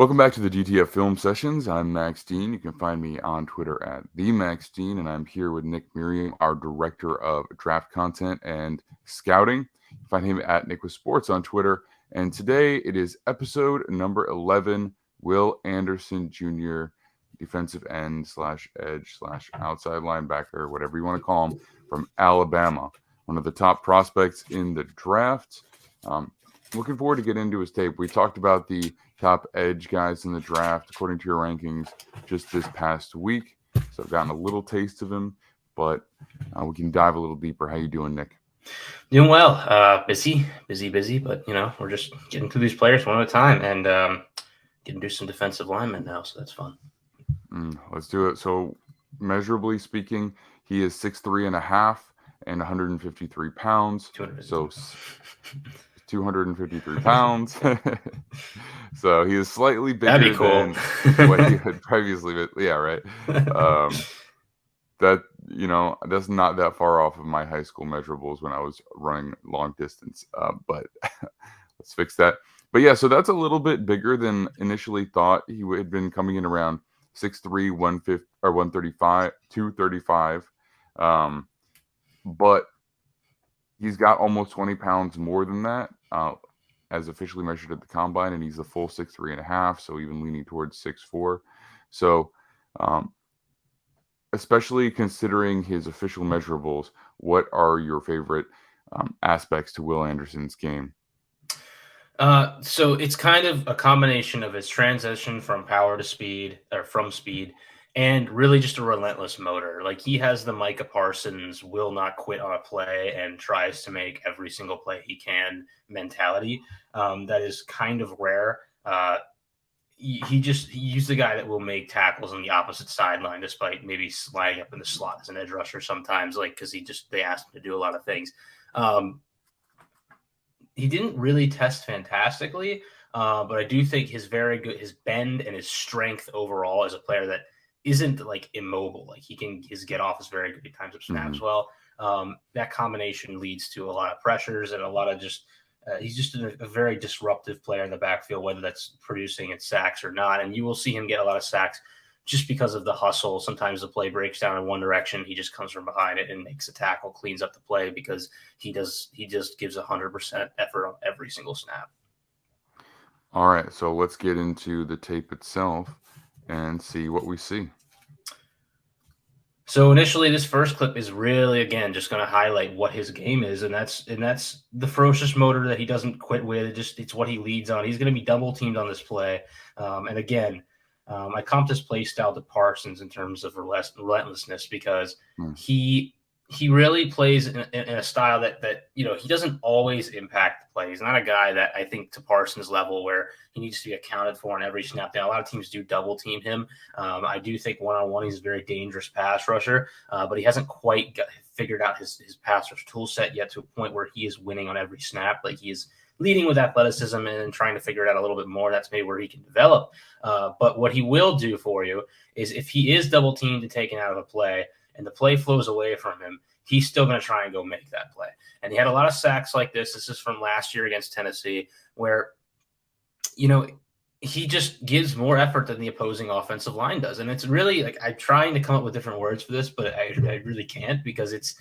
Welcome back to the DTF Film Sessions. I'm Max Dean. You can find me on Twitter at @TheMaxDean, and I'm here with Nick Merriam, our Director of Draft Content and Scouting. You can find him at Nick with Sports on Twitter. And today it is episode number 11, Will Anderson Jr., defensive end / edge / outside linebacker, whatever you want to call him, from Alabama. One of the top prospects in the draft. Looking forward to get into his tape. We talked about the top edge guys in the draft according to your rankings just this past week. So I've gotten a little taste of him, but we can dive a little deeper. How you doing, Nick? Doing well. Busy, but we're just getting through these players one at a time and getting to do some defensive linemen now, so that's fun. Let's do it. So measurably speaking, he is 6'3.5" and 153 pounds. 253 pounds. So he is slightly bigger than what he had previously been. Yeah, right. That's not that far off of my high school measurables when I was running long distance. But let's fix that. But yeah, so that's a little bit bigger than initially thought. He had been coming in around 6'3", 150 or 135, 235. But he's got almost 20 pounds more than that, as officially measured at the combine, and he's a full 6'3.5", so even leaning towards 6'4". So, especially considering his official measurables, what are your favorite aspects to Will Anderson's game? So it's kind of a combination of his transition from power to speed, or from speed, and really just a relentless motor. Like, he has the Micah Parsons will not quit on a play and tries to make every single play he can mentality. That is kind of rare. He's the guy that will make tackles on the opposite sideline, despite maybe sliding up in the slot as an edge rusher sometimes, because they asked him to do a lot of things. He didn't really test fantastically, but I do think his bend and his strength overall as a player that isn't immobile. Like, his get off is very good at times of snaps. Mm-hmm. Well, that combination leads to a lot of pressures and a lot of he's just a very disruptive player in the backfield, whether that's producing in sacks or not. And you will see him get a lot of sacks just because of the hustle. Sometimes the play breaks down in one direction. He just comes from behind it and makes a tackle, cleans up the play because he just gives 100% effort on every single snap. All right, so let's get into the tape itself and see what we see. So initially, this first clip is really, again, just going to highlight what his game is, and that's the ferocious motor that he doesn't quit with. It's what he leads on. He's going to be double teamed on this play, and again, I comped his play style to Parsons in terms of relentlessness because he really plays in a style that he doesn't always impact the play. He's not a guy that I think to Parsons' level where he needs to be accounted for in every snap down. A lot of teams do double team him. I do think one-on-one he's a very dangerous pass rusher, but he hasn't quite figured out his pass rush tool set yet to a point where he is winning on every snap. Like, he is leading with athleticism and trying to figure it out a little bit more. That's maybe where he can develop. But what he will do for you is if he is double teamed and taken out of a play and the play flows away from him, he's still going to try and go make that play. And he had a lot of sacks like this. This is from last year against Tennessee, where, he just gives more effort than the opposing offensive line does. And it's really I'm trying to come up with different words for this, but I really can't, because it's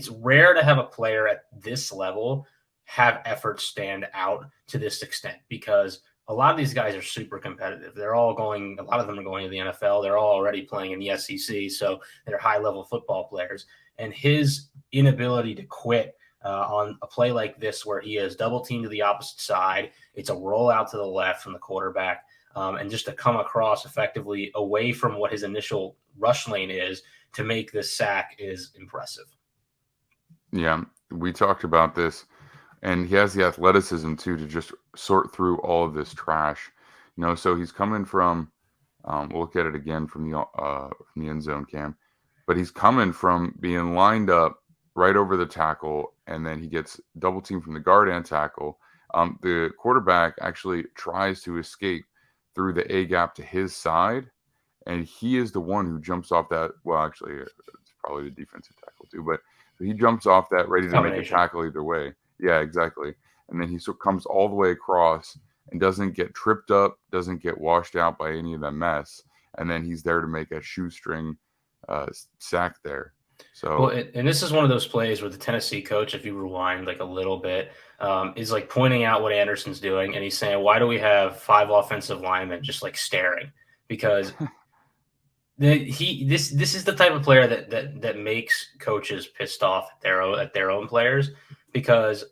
rare to have a player at this level have effort stand out to this extent, because a lot of these guys are super competitive. A lot of them are going to the NFL. They're all already playing in the SEC. So they're high level football players. And his inability to quit on a play like this, where he is double teamed to the opposite side, it's a rollout to the left from the quarterback, and just to come across effectively away from what his initial rush lane is to make this sack is impressive. Yeah, we talked about this, and he has the athleticism too to just sort through all of this trash. So he's coming from, we'll look at it again from the end zone cam, but he's coming from being lined up right over the tackle, and then he gets double teamed from the guard and tackle. The quarterback actually tries to escape through the A gap to his side, and he is the one who jumps off that. Well, actually, it's probably the defensive tackle too, but he jumps off that ready to make a tackle either way. Yeah, exactly. And then he comes all the way across and doesn't get tripped up, doesn't get washed out by any of that mess. And then he's there to make a shoestring sack there. So, well, and this is one of those plays where the Tennessee coach, if you rewind like a little bit, is like pointing out what Anderson's doing, and he's saying, "Why do we have 5 offensive linemen just like staring?" Because this is the type of player that makes coaches pissed off at their own players, because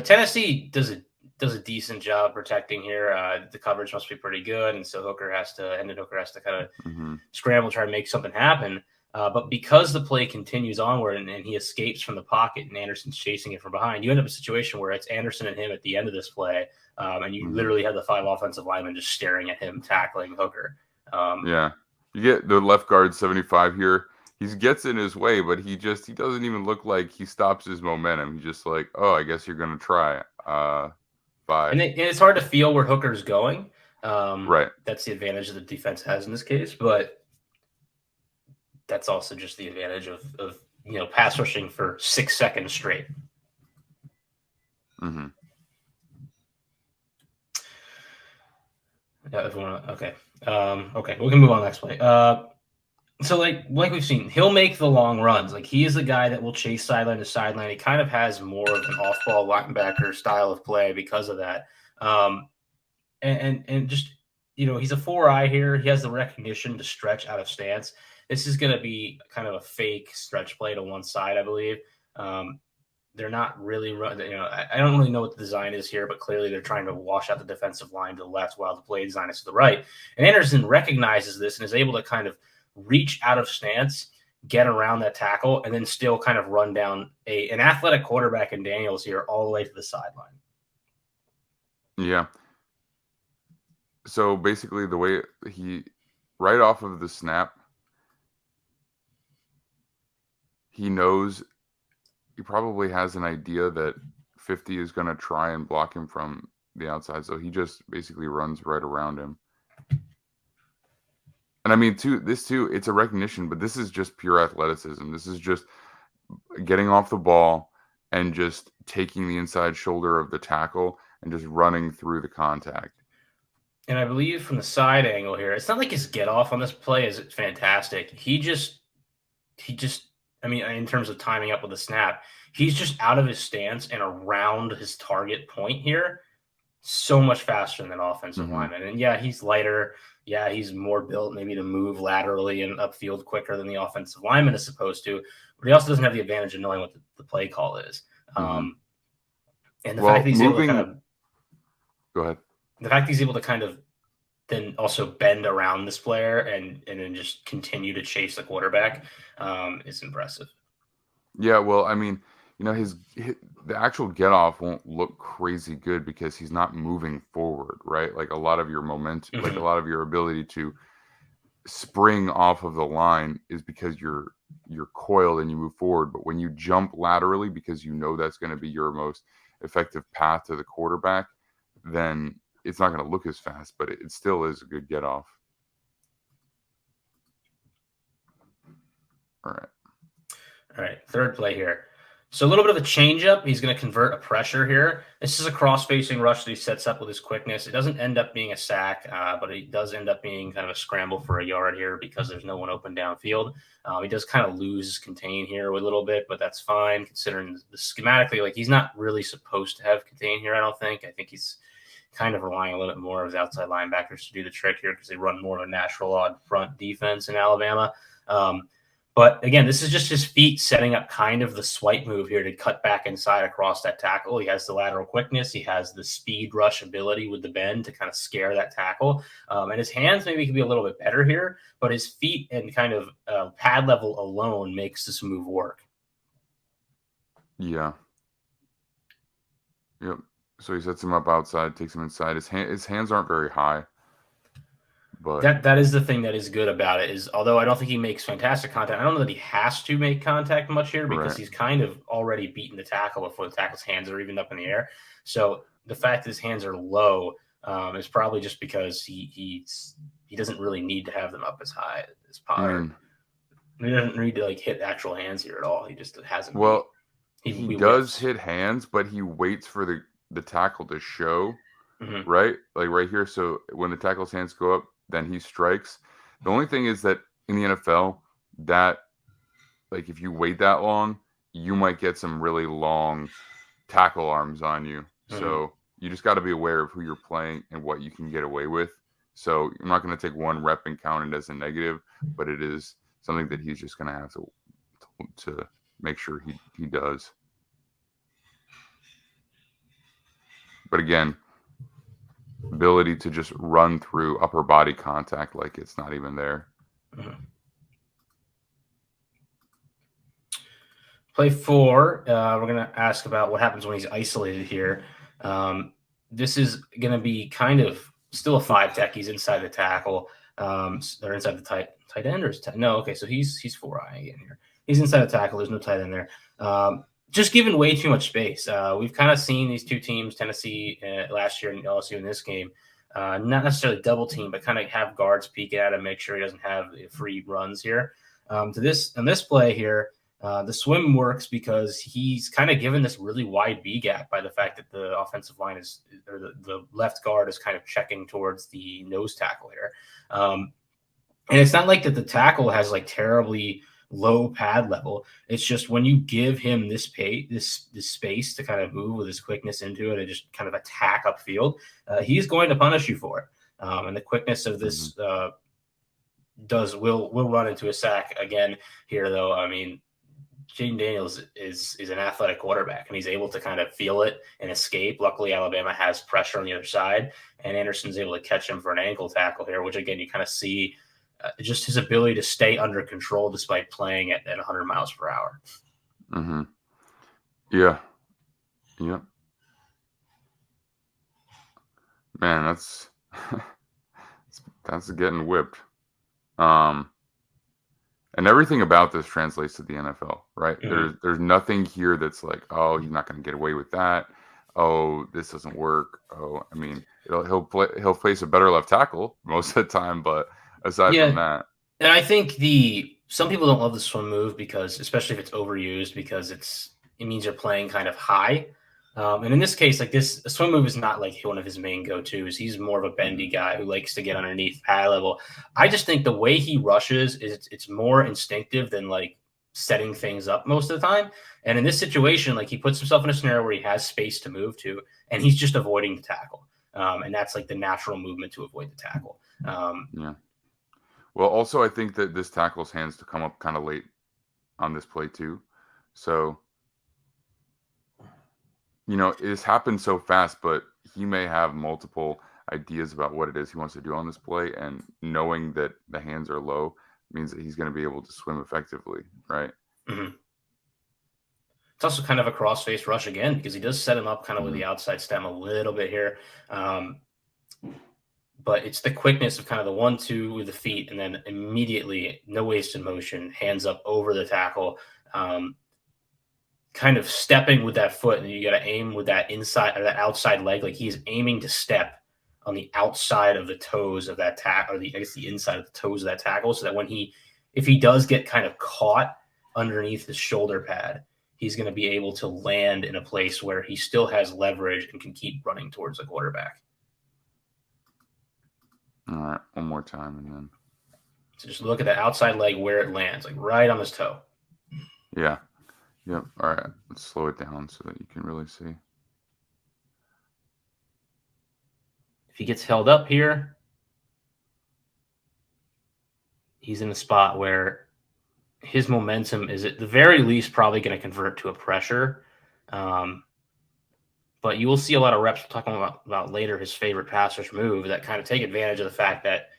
Tennessee does a decent job protecting here. The coverage must be pretty good, and so Hooker has to kind of scramble, try to make something happen. But because the play continues onward and he escapes from the pocket and Anderson's chasing it from behind, you end up in a situation where it's Anderson and him at the end of this play, and you literally have the 5 offensive linemen just staring at him tackling Hooker. Yeah. You get the left guard 75 here. He gets in his way, but he doesn't even look like he stops his momentum. He's just like, oh, I guess you're going to try. Bye. And it's hard to feel where Hooker's going. Right. That's the advantage that the defense has in this case, but that's also just the advantage of pass rushing for 6 seconds straight. Mm-hmm. Yeah, okay. Okay, we can move on to the next play. So like we've seen, he'll make the long runs. Like, he is the guy that will chase sideline to sideline. He kind of has more of an off-ball linebacker style of play because of that. And just, he's a 4-eye here. He has the recognition to stretch out of stance. This is going to be kind of a fake stretch play to one side, I believe. They're not really running. I don't really know what the design is here, but clearly they're trying to wash out the defensive line to the left while the play design is to the right. And Anderson recognizes this and is able to kind of reach out of stance, get around that tackle, and then still kind of run down an athletic quarterback in Daniels here all the way to the sideline. Yeah. So basically the way right off of the snap, he knows, he probably has an idea that 50 is going to try and block him from the outside. So he just basically runs right around him. And I mean, it's a recognition, but this is just pure athleticism. This is just getting off the ball and just taking the inside shoulder of the tackle and just running through the contact. And I believe from the side angle here, it's not like his get off on this play is fantastic. He just, I mean, in terms of timing up with the snap, he's just out of his stance and around his target point here so much faster than an offensive lineman. And yeah, he's lighter. Yeah, he's more built maybe to move laterally and upfield quicker than the offensive lineman is supposed to. But he also doesn't have the advantage of knowing what the play call is. And the fact that he's able to kind of go ahead. The fact that he's able to kind of then also bend around this player and then just continue to chase the quarterback is impressive. Yeah, well, I mean, the actual get off won't look crazy good because he's not moving forward, right? Like, a lot of your momentum, like a lot of your ability to spring off of the line is because you're coiled and you move forward. But when you jump laterally, because that's going to be your most effective path to the quarterback, then it's not going to look as fast, but it still is a good get off. All right. Third play here. So a little bit of a change-up. He's going to convert a pressure here. This is a cross-facing rush that he sets up with his quickness. It doesn't end up being a sack, but it does end up being kind of a scramble for a yard here because there's no one open downfield. He does kind of lose his contain here a little bit, but that's fine considering the schematically. Like, he's not really supposed to have contain here, I don't think. I think he's kind of relying a little bit more of his outside linebackers to do the trick here because they run more of a natural odd front defense in Alabama. But again, this is just his feet setting up kind of the swipe move here to cut back inside across that tackle. He has the lateral quickness. He has the speed rush ability with the bend to kind of scare that tackle. And his hands maybe could be a little bit better here, but his feet and kind of pad level alone makes this move work. Yeah. Yep. So he sets him up outside, takes him inside. His hands aren't very high. But that is the thing that is good about it, is although I don't think he makes fantastic contact, I don't know that he has to make contact much here because he's kind of already beaten the tackle before the tackle's hands are even up in the air. So the fact that his hands are low is probably just because he doesn't really need to have them up as high as Potter. He doesn't need to hit actual hands here at all. He just hasn't. Well, he does hit hands, but he waits for the tackle to show right? Like right here. So when the tackle's hands go up, then he strikes. The only thing is that in the NFL, that like if you wait that long, you might get some really long tackle arms on you. So you just got to be aware of who you're playing and what you can get away with. So you're not going to take one rep and count it as a negative, but it is something that he's just going to have to make sure he does. But again, ability to just run through upper body contact like it's not even there. Play 4, we're going to ask about what happens when he's isolated here. This is going to be kind of still a 5-tech. He's inside the tackle. Or inside the tight end? Or no, okay, so he's 4-eye again here. He's inside the tackle. There's no tight end there. Just given way too much space. We've kind of seen these two teams, Tennessee last year and LSU in this game, not necessarily double team, but kind of have guards peek at him, make sure he doesn't have free runs here. On this play here, the swim works because he's kind of given this really wide B gap by the fact that the offensive line or the left guard is kind of checking towards the nose tackle here. And it's not like that the tackle has like terribly low pad level. It's just when you give him this space to kind of move with his quickness into it and just kind of attack upfield, he's going to punish you for it. And the quickness of this will run into a sack again here, though. I mean, Jaden Daniels is an athletic quarterback, and he's able to kind of feel it and escape. Luckily, Alabama has pressure on the other side, and Anderson's able to catch him for an ankle tackle here, which, again, you kind of see just his ability to stay under control despite playing at 100 miles per hour. Yeah. Man, that's getting whipped. And everything about this translates to the NFL, right? There's nothing here that's like, oh, he's not going to get away with that. Oh, this doesn't work. Oh, I mean, he'll face a better left tackle most of the time, but aside from that, and I think some people don't love the swim move because, especially if it's overused, because it means you're playing kind of high. And in this case, like a swim move is not like one of his main go-tos. He's more of a bendy guy who likes to get underneath pad level. I just think the way he rushes it's more instinctive than like setting things up most of the time. And in this situation, like he puts himself in a scenario where he has space to move to, and he's just avoiding the tackle. And that's like the natural movement to avoid the tackle. Well, also, I think that this tackle's hands to come up kind of late on this play too. So, it's happened so fast, but he may have multiple ideas about what it is he wants to do on this play. And knowing that the hands are low means that he's going to be able to swim effectively, right? It's also kind of a cross-face rush again, because he does set him up kind of with the outside stem a little bit here. But it's the quickness of kind of the 1-2 with the feet, and then immediately, no wasted motion, hands up over the tackle, kind of stepping with that foot, and you got to aim with that inside or that outside leg. Like he's aiming to step on the outside of the toes of that tackle, or the inside of the toes of that tackle, so that if he does get kind of caught underneath his shoulder pad, he's going to be able to land in a place where he still has leverage and can keep running towards the quarterback. All right, one more time, and then. So just look at the outside leg where it lands, like right on his toe. Yeah. Yep. All right. Let's slow it down so that you can really see. If he gets held up here, he's in a spot where his momentum is at the very least probably going to convert to a pressure. But you will see a lot of reps we'll talk about later, his favorite pass rush move, that kind of take advantage of the fact that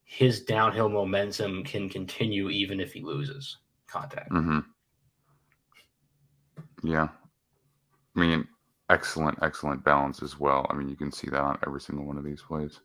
his downhill momentum can continue even if he loses contact. Yeah. I mean, excellent balance as well. I mean, you can see that on every single one of these plays.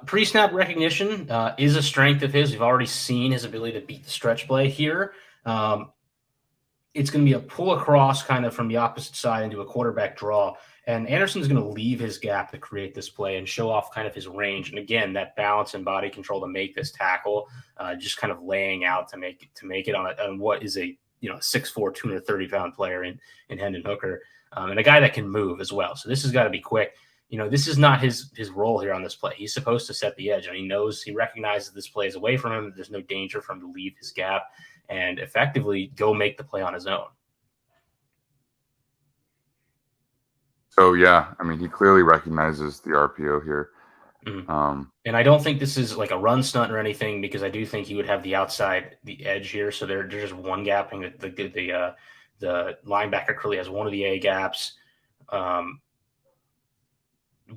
Pre-snap recognition is a strength of his. We've already seen his ability to beat the stretch play here. It's going to be a pull across kind of from the opposite side into a quarterback draw. And Anderson's going to leave his gap to create this play and show off kind of his range. And again, that balance and body control to make this tackle, just kind of laying out to make it on what is a a 6'4", 230-pound player in Hendon Hooker, and a guy that can move as well. So this has got to be quick. This is not his role here on this play. He's supposed to set the edge, and he recognizes this play is away from him. There's no danger for him to leave his gap and effectively go make the play on his own. So, yeah, I mean, he clearly recognizes the RPO here. Mm-hmm. And I don't think this is like a run stunt or anything, because I do think he would have the edge here. So they're just one gapping. The linebacker clearly has one of the A gaps.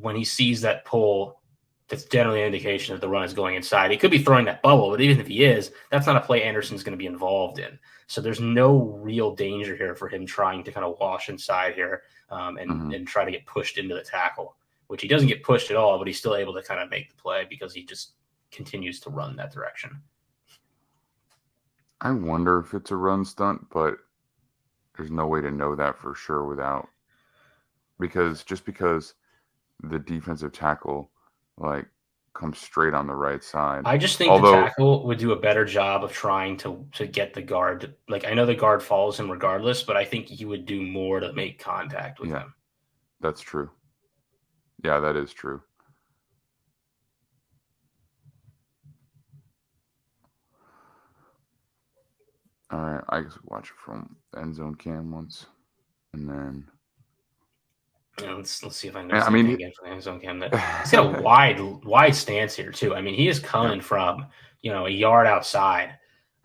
When he sees that pull, that's generally an indication that the run is going inside. He could be throwing that bubble, but even if he is, that's not a play Anderson's going to be involved in. So there's no real danger here for him trying to kind of wash inside here and try to get pushed into the tackle, which he doesn't get pushed at all, but he's still able to kind of make the play because he just continues to run that direction. I wonder if it's a run stunt, but there's no way to know that for sure because the defensive tackle comes straight on the right side. I just think the tackle would do a better job of trying to get the guard. I know the guard follows him regardless, but I think he would do more to make contact with him. That's true. Yeah, that is true. All right, I guess we'll watch it from the end zone cam once, and then. Yeah, let's see if I know something again from the end zone cam. He's got a wide stance here too. I mean, he is coming from a yard outside,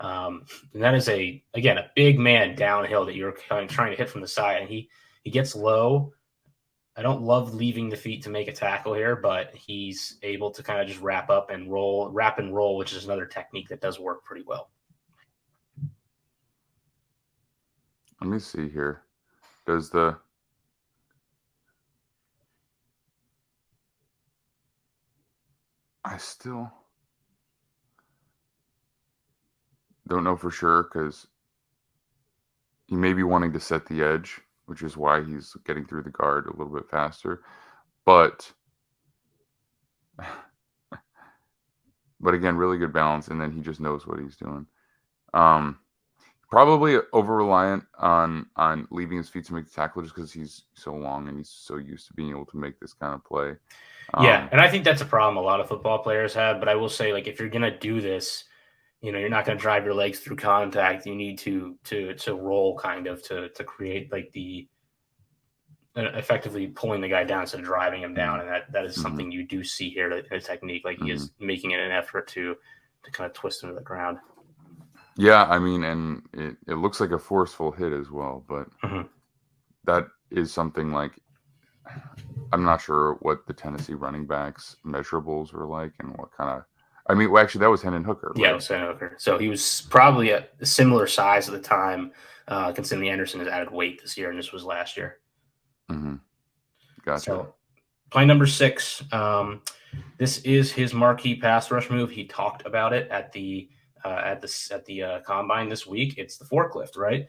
and that is a big man downhill that you're kind of trying to hit from the side, and he gets low. I don't love leaving the feet to make a tackle here, but he's able to kind of just wrap and roll, which is another technique that does work pretty well. Let me see here. I still don't know for sure because he may be wanting to set the edge, which is why he's getting through the guard a little bit faster. But again, really good balance, and then he just knows what he's doing. Probably over-reliant on leaving his feet to make the tackle just because he's so long and he's so used to being able to make this kind of play. Yeah, and I think that's a problem a lot of football players have. But I will say, if you're going to do this, you're not going to drive your legs through contact. You need to roll kind of to create effectively pulling the guy down instead of driving him down. And that is something you do see here, a technique. He is making it an effort to kind of twist him to the ground. Yeah, I mean, and it looks like a forceful hit as well, but that is something I'm not sure what the Tennessee running backs measurables were like and what kind of – I mean, well, actually, that was Hendon Hooker. Right? Yeah, it was Hendon Hooker. So he was probably a similar size at the time, considering Anderson has added weight this year, and this was last year. Gotcha. So play number 6, this is his marquee pass rush move. He talked about it at the combine this week. It's the forklift, right?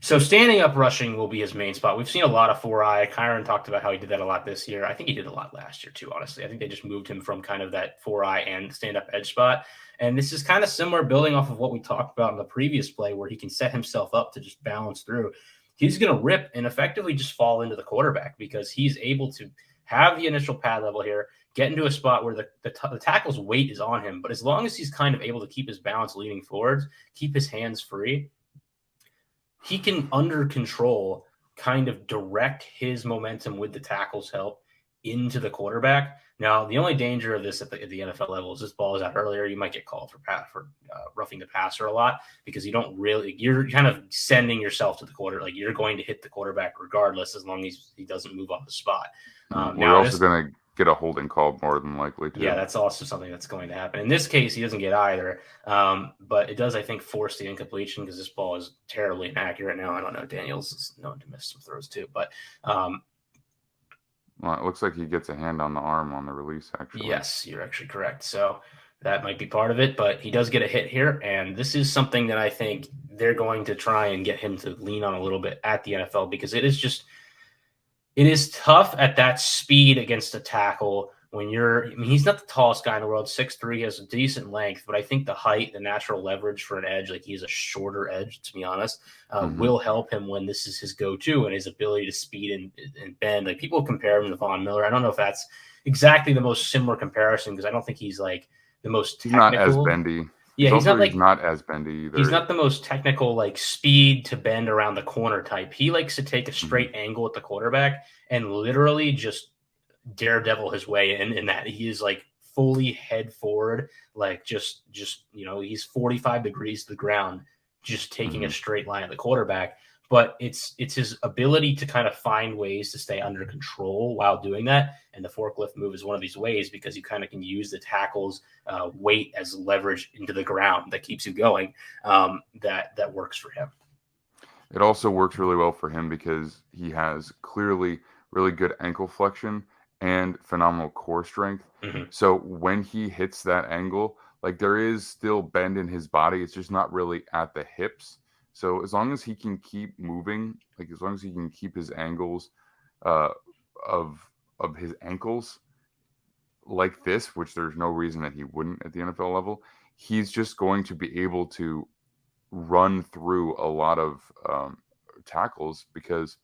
So standing up rushing will be his main spot. We've seen a lot of 4-eye. Kyron talked about how he did that a lot this year. I think he did a lot last year too, honestly. I think they just moved him from kind of that 4-eye and stand-up edge spot. And this is kind of similar, building off of what we talked about in the previous play, where he can set himself up to just balance through. He's going to rip and effectively just fall into the quarterback because he's able to have the initial pad level here, get into a spot where the tackle's weight is on him. But as long as he's kind of able to keep his balance leaning forwards, keep his hands free, he can, under control, kind of direct his momentum with the tackle's help into the quarterback. Now, the only danger of this at the NFL level is this ball is out earlier. You might get called for roughing the passer a lot because you're kind of sending yourself to the quarter. You're going to hit the quarterback regardless as long as he doesn't move off the spot. We're also going to get a holding call more than likely too. Yeah, that's also something that's going to happen. In this case, he doesn't get either, but it does, I think, force the incompletion because this ball is terribly inaccurate. Now, I don't know. Daniels is known to miss some throws too, but well, it looks like he gets a hand on the arm on the release, actually. Yes, you're actually correct. So that might be part of it, but he does get a hit here, and this is something that I think they're going to try and get him to lean on a little bit at the NFL because it is tough at that speed against a tackle he's not the tallest guy in the world, 6'3", he has a decent length, but I think the height, the natural leverage for an edge, like he's a shorter edge, to be honest, will help him when this is his go-to, and his ability to speed and bend. Like, people compare him to Von Miller. I don't know if that's exactly the most similar comparison, because I don't think he's like the most technical. He's not as bendy. Yeah, he's not as bendy either. He's not the most technical, like speed to bend around the corner type. He likes to take a straight angle at the quarterback and literally just daredevil his way in that he is like fully head forward, like just he's 45 degrees to the ground, just taking a straight line at the quarterback. But it's his ability to kind of find ways to stay under control while doing that. And the forklift move is one of these ways, because you kind of can use the tackle's weight as leverage into the ground that keeps you going. That works for him. It also works really well for him because he has clearly really good ankle flexion and phenomenal core strength. So when he hits that angle, like, there is still bend in his body. It's just not really at the hips. So as long as he can keep moving, like as long as he can keep his angles of his ankles like this, which there's no reason that he wouldn't at the NFL level, he's just going to be able to run through a lot of tackles, because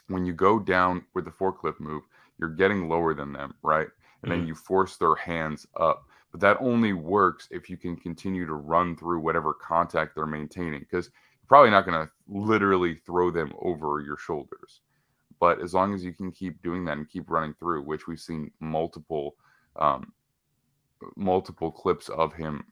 when you go down with the forklift move, you're getting lower than them, right? And then you force their hands up. But that only works if you can continue to run through whatever contact they're maintaining, because you're probably not going to literally throw them over your shoulders. But as long as you can keep doing that and keep running through, which we've seen multiple clips of him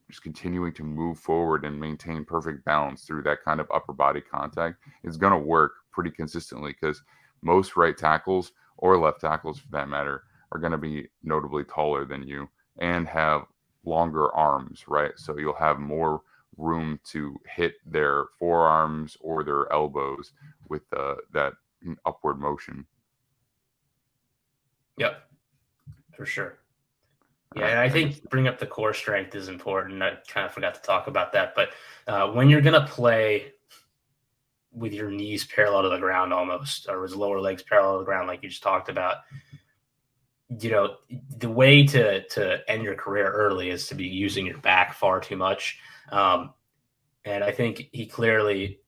just continuing to move forward and maintain perfect balance through that kind of upper body contact, it's going to work pretty consistently, because most right tackles, or left tackles for that matter, are going to be notably taller than you and have longer arms, right? So you'll have more room to hit their forearms or their elbows with that upward motion. Yep, for sure. Yeah, and I think bring up the core strength is important. I kind of forgot to talk about that. But when you're going to play with your knees parallel to the ground almost, or with lower legs parallel to the ground, like you just talked about, the way to end your career early is to be using your back far too much. And I think he clearly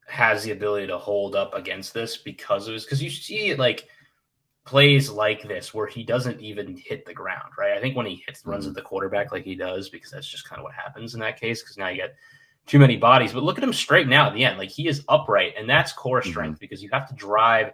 has the ability to hold up against this because you see it like plays like this where he doesn't even hit the ground, right? I think when he runs at the quarterback like he does, because that's just kind of what happens in that case, because now you get too many bodies. But look at him straighten out at the end. Like, he is upright, and that's core strength, because you have to drive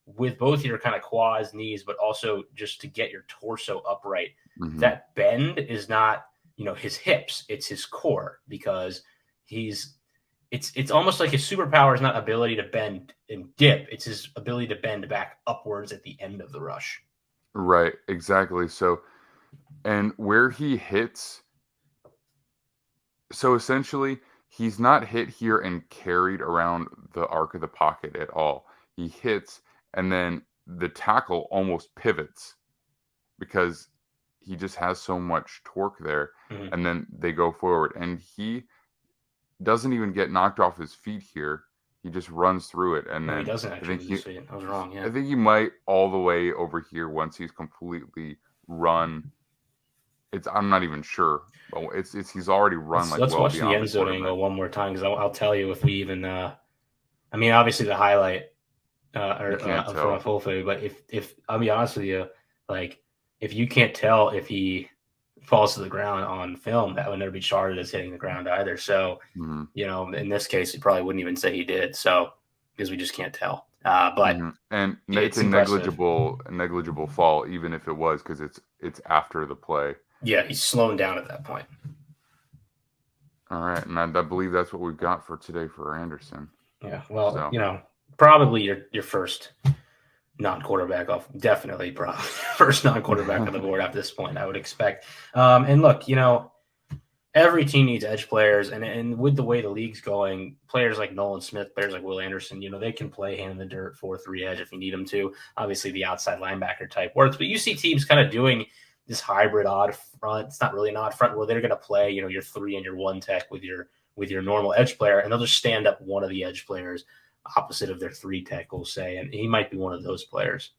with both your kind of quads, knees, but also just to get your torso upright. That bend is not, his hips, it's his core, because it's almost like his superpower is not ability to bend and dip. It's his ability to bend back upwards at the end of the rush. Right, exactly. So, and where he hits, so essentially he's not hit here and carried around the arc of the pocket at all. He hits, and then the tackle almost pivots because he just has so much torque there. And then they go forward, and he doesn't even get knocked off his feet here. He just runs through it, and then he doesn't actually. I was wrong. Yeah, I think he might all the way over here once he's completely run. I'm not even sure. But he's already run. Let's watch the end zone angle one more time, because I'll tell you if we even. Obviously the highlight from a full footage, but if I'll be honest with you, like, if you can't tell if he falls to the ground on film, that would never be charted as hitting the ground either. So, in this case, he probably wouldn't even say he did. So, because we just can't tell. But and it's a negligible fall, even if it was, because it's after the play. Yeah, he's slowing down at that point. All right, and I believe that's what we've got for today for Anderson. Yeah, well, probably your first non-quarterback off, definitely probably first non-quarterback on the board at this point, I would expect. And look, every team needs edge players, and with the way the league's going, players like Nolan Smith, players like Will Anderson, they can play hand in the dirt 4-3 edge if you need them to. Obviously, the outside linebacker type works, but you see teams kind of doing this hybrid odd front. It's not really an odd front where they're going to play, your 3 and your 1 tech with your normal edge player, and they'll just stand up one of the edge players opposite of their 3 tech, we'll say, and he might be one of those players.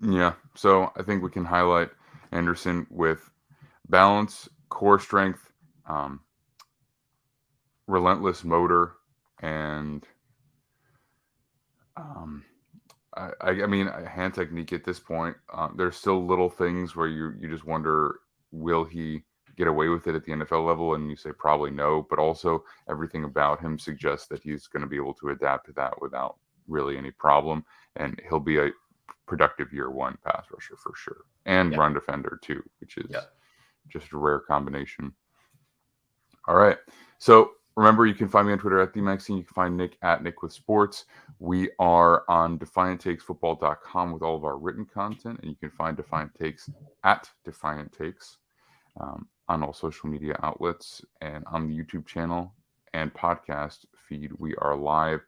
Yeah. So I think we can highlight Anderson with balance, core strength, um, relentless motor, and um, I mean, hand technique at this point. There's still little things where you just wonder, will he get away with it at the NFL level? And you say probably no, but also everything about him suggests that he's going to be able to adapt to that without really any problem, and he'll be a productive year one pass rusher for sure, and Yeah. run defender too, which is Yeah. just a rare combination. All right. So remember, you can find me on Twitter at TheMaxine. You can find Nick at Nick with Sports. We are on DefiantTakesFootball.com with all of our written content, and you can find Defiant Takes at Defiant Takes on all social media outlets and on the YouTube channel and podcast feed. We are live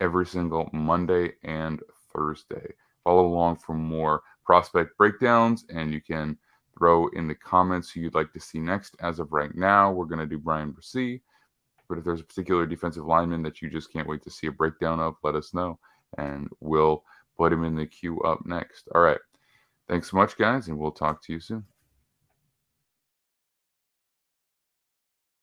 every single Monday and Thursday. Follow along for more prospect breakdowns, and you can throw in the comments who you'd like to see next. As of right now, we're going to do Brian Brissy. But if there's a particular defensive lineman that you just can't wait to see a breakdown of, let us know, and we'll put him in the queue up next. All right. Thanks so much, guys, and we'll talk to you soon.